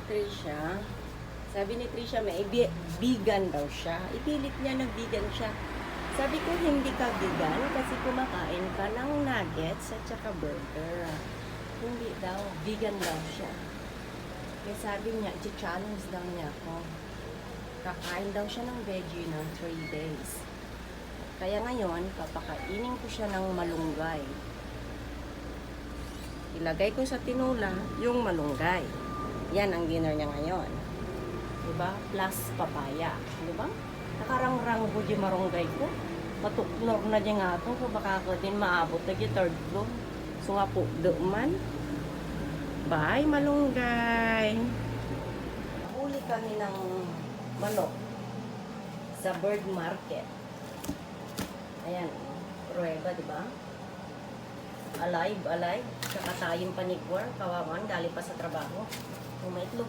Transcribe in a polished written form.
Trisha, sabi ni Trisha may vegan daw siya. Ipilit niya na vegan siya. Sabi ko hindi ka vegan kasi kumakain ka ng nuggets at saka burger. Hindi daw, vegan daw siya. Kaya sabi niya, i-challenge daw niya ako. Kakain daw siya ng veggie ng 3 days. Kaya ngayon, papakainin ko siya ng malunggay. Ilagay ko sa tinula yung malunggay. Yan ang dinner niya ngayon. Diba? Plus papaya. Diba? Nakarang-rang ko di marunggay ko. Matuklor na di nga ito. Kung baka ko din maabot na di third floor. So nga po, man. Bye, malunggay. Huli kami ng manok sa bird market. Ayan. Prueba, diba? Alive. Kakatayong panigwar. Kawawan. Galing pa sa trabaho. Umaitlog.